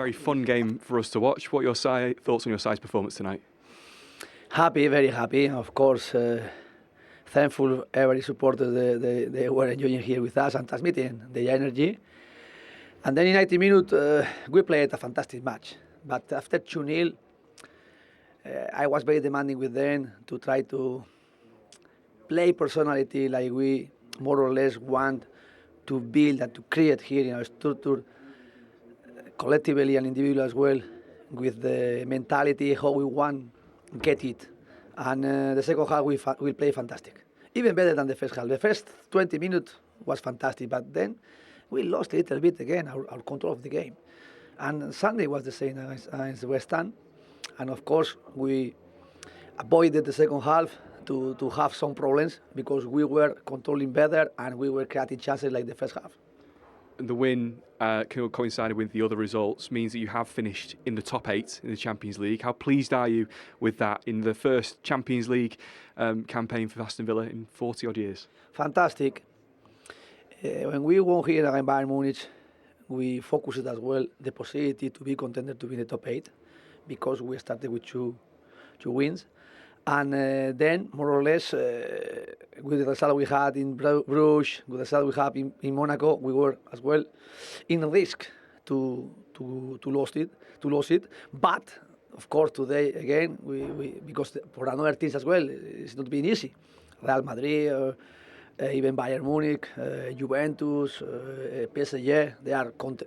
Very fun game for us to watch. What are your thoughts on your side's performance tonight? Happy, very happy. Of course, thankful every supporter they were enjoying here with us and transmitting the energy. And then in 90 minutes, we played a fantastic match. But after 2-0, I was very demanding with them to try to play personality like we more or less want to build and to create here in our structure, collectively and individually as well, with the mentality how we want to get it. And the second half we play fantastic, even better than the first half. The first 20 minutes was fantastic, but then we lost a little bit again our control of the game. And Sunday was the same against West Ham, and of course we avoided the second half to have some problems because we were controlling better and we were creating chances like the first half. And the win coincided with the other results, means that you have finished in the top 8 in the Champions League. How pleased are you with that in the first Champions League campaign for Aston Villa in 40 odd years? Fantastic. When we won here against Bayern Munich, we focused as well the possibility to be contender to be in the top 8 because we started with two wins. And then, more or less, with the result we had in Bruges, with the result we had in Monaco, we were as well in risk to lose it. But of course, today again, we because for another teams as well, it's not been easy. Real Madrid, even Bayern Munich, Juventus, PSG,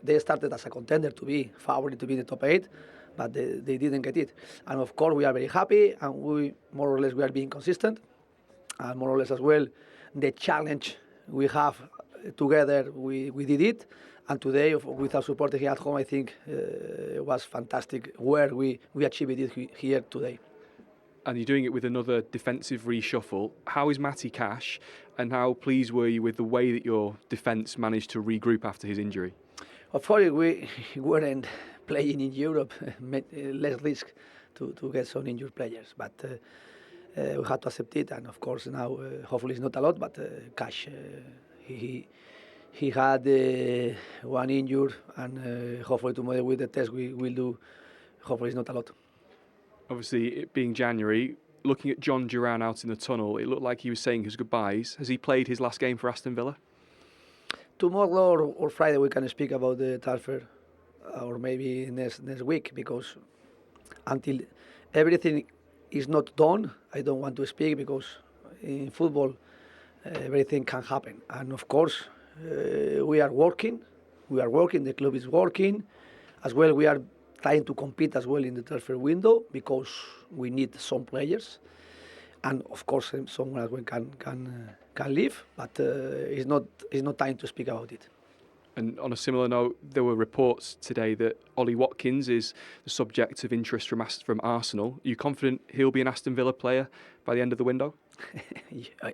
they started as a contender to be favorite to be in the top 8. But they didn't get it. And of course, we are very happy, and we more or less we are being consistent, and more or less as well, the challenge we have together, we did it. And today, with our support here at home, I think it was fantastic where we achieved it here today. And you're doing it with another defensive reshuffle. How is Matty Cash, and how pleased were you with the way that your defence managed to regroup after his injury? Of course, we weren't playing in Europe, less risk to get some injured players. But we had to accept it, and of course now, hopefully it's not a lot, but Cash, he had one injured, and hopefully tomorrow with the test we will do, hopefully it's not a lot. Obviously, it being January, looking at John Duran out in the tunnel, it looked like he was saying his goodbyes. Has he played his last game for Aston Villa? Tomorrow or Friday we can speak about the transfer, or maybe next week, because until everything is not done, I don't want to speak, because in football everything can happen. And of course we are working, the club is working as well. We are trying to compete as well in the transfer window because we need some players, and of course someone as well can leave, but it's not time to speak about it. And on a similar note, there were reports today that Ollie Watkins is the subject of interest from Arsenal. Are you confident he'll be an Aston Villa player by the end of the window?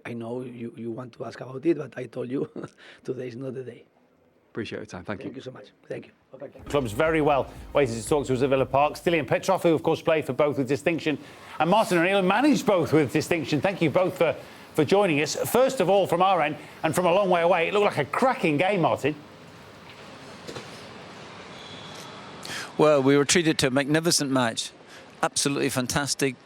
I know you want to ask about it, but I told you today is not the day. Appreciate your time. Thank you. Thank you so much. Thank you. Clubs very well waited to talk to us at Villa Park. Stilian Petrov, who of course played for both with distinction, and Martin O'Neill, who managed both with distinction. Thank you both for joining us. First of all, from our end, and from a long way away, it looked like a cracking game, Martin. Well, we were treated to a magnificent match. Absolutely fantastic.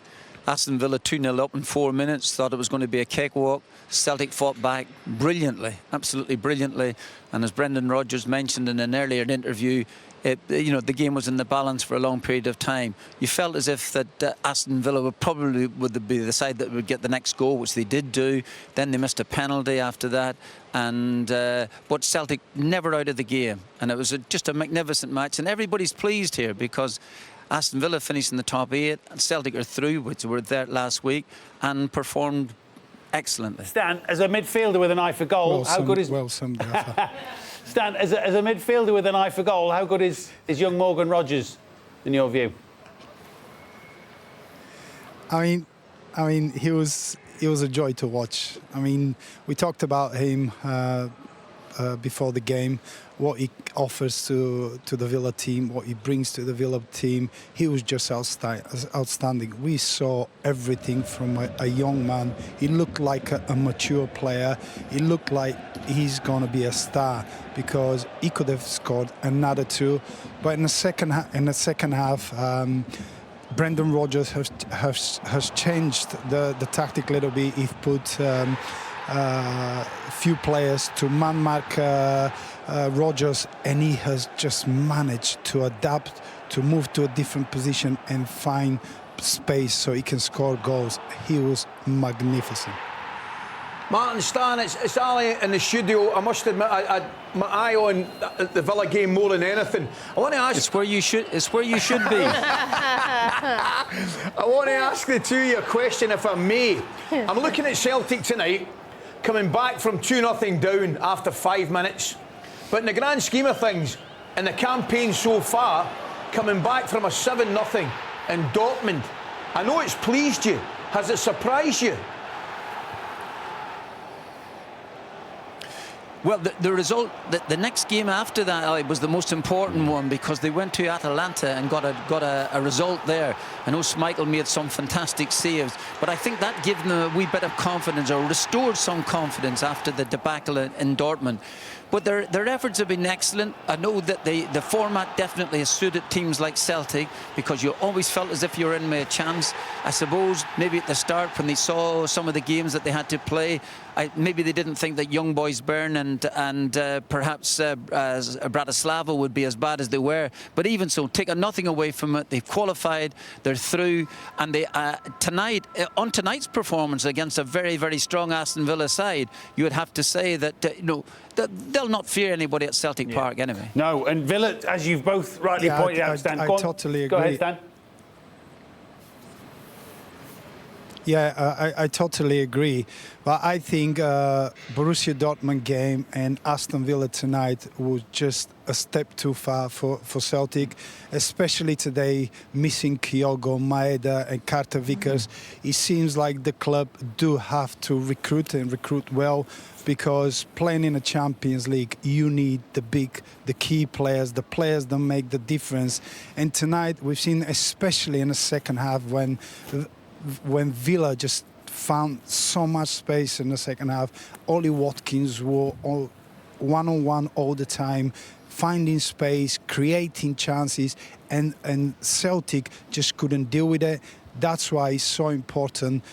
Aston Villa 2-0 up in 4 minutes. Thought it was going to be a cakewalk. Celtic fought back brilliantly, absolutely brilliantly. And as Brendan Rodgers mentioned in an earlier interview, the game was in the balance for a long period of time. You felt as if that Aston Villa would be the side that would get the next goal, which they did do. Then they missed a penalty after that, and but Celtic never out of the game, and it was just a magnificent match. And everybody's pleased here because Aston Villa finished in the top 8, and Celtic are through, which were there last week, and performed excellently. Stan, as a midfielder with an eye for goal, how good is... Well summed. Stan, as a midfielder with an eye for goal, how good is young Morgan Rogers, in your view? I mean, he was a joy to watch. I mean, we talked about him before the game, what he offers to the Villa team, what he brings to the Villa team. He was just outstanding. We saw everything from a young man. He looked like a mature player. He looked like he's going to be a star, because he could have scored another 2. But in the second half, Brendan Rodgers has changed the tactic a little bit. He put few players to man-mark Rodgers, and he has just managed to adapt, to move to a different position and find space so he can score goals. He was magnificent. Martin, Stan, it's Ali in the studio. I must admit, I my eye on the Villa game more than anything. I want to ask. It's where you should be. I want to ask the two of you a question, if I may. I'm looking at Celtic tonight, coming back from 2-0 down after 5 minutes. But in the grand scheme of things, in the campaign so far, coming back from a 7-0 in Dortmund, I know it's pleased you. Has it surprised you? Well, the result, the next game after that, Ali, was the most important one, because they went to Atalanta and got a result there. I know Schmeichel made some fantastic saves, but I think that gave them a wee bit of confidence, or restored some confidence after the debacle in Dortmund. But their efforts have been excellent. I know that the format definitely has suited teams like Celtic, because you always felt as if you were in with a chance. I suppose maybe at the start, when they saw some of the games that they had to play, maybe they didn't think that young boys Bern and perhaps Bratislava would be as bad as they were. But even so, taking nothing away from it, they've qualified, they're through, and they on tonight's performance against a very, very strong Aston Villa side, you would have to say that they'll not fear anybody at Celtic Park anyway. No, and Villa, as you've both rightly pointed out, Stan. I totally agree. Go ahead, Stan. Yeah, I totally agree. But I think Borussia Dortmund game and Aston Villa tonight was just a step too far for Celtic, especially today, missing Kyogo, Maeda and Carter Vickers. It seems like the club do have to recruit, and recruit well, because playing in a Champions League, you need the key players, the players that make the difference. And tonight we've seen, especially in the second half, when Villa just found so much space in the second half. Ollie Watkins were one-on-one all the time, finding space, creating chances, and Celtic just couldn't deal with it. That's why it's so important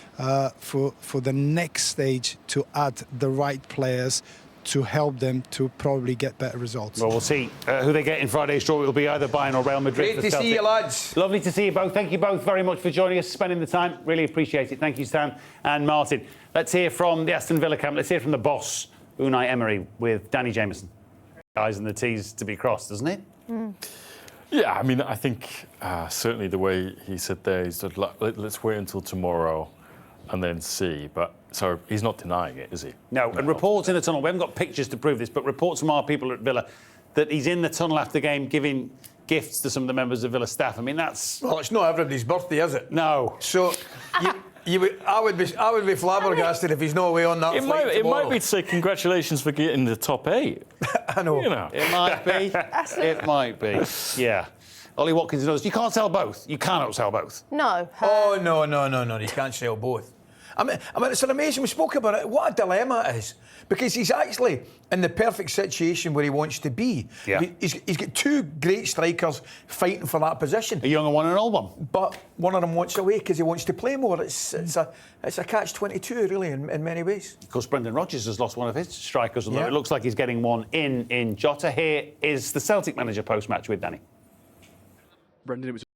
for the next stage to add the right players to help them to probably get better results. Well, we'll see who they get in Friday's draw. It will be either Bayern or Real Madrid. Great to see you, lads. Lovely to see you both. Thank you both very much for joining us, spending the time. Really appreciate it. Thank you, Stan and Martin. Let's hear from the Aston Villa camp. Let's hear from the boss, Unai Emery, with Danny Jameson. I's and the T's to be crossed, doesn't it? Mm. Yeah, I mean, I think certainly the way he said there, he said, let's wait until tomorrow and then see. But so he's not denying it, is he? No. And reports in the tunnel, we haven't got pictures to prove this, but reports from our people at Villa that he's in the tunnel after the game giving gifts to some of the members of Villa staff. I mean, that's... Well, it's not everybody's birthday, is it? No. So I would be flabbergasted if he's not away on that flight tomorrow. It might be to say congratulations for getting the top 8. I know. You know. It might be. It might be. Yeah. Ollie Watkins knows you can't sell both. You cannot sell both. No. Oh, no. You can't sell both. I mean, it's an amazing. We spoke about it. What a dilemma it is, because he's actually in the perfect situation where he wants to be. Yeah. He's got two great strikers fighting for that position. A young one and an old one. But one of them wants away because he wants to play more. It's a catch-22 really in many ways. Of course, Brendan Rodgers has lost one of his strikers, although Yeah. it looks like he's getting one in Jota. Here is the Celtic manager post-match with Danny. Brendan, it was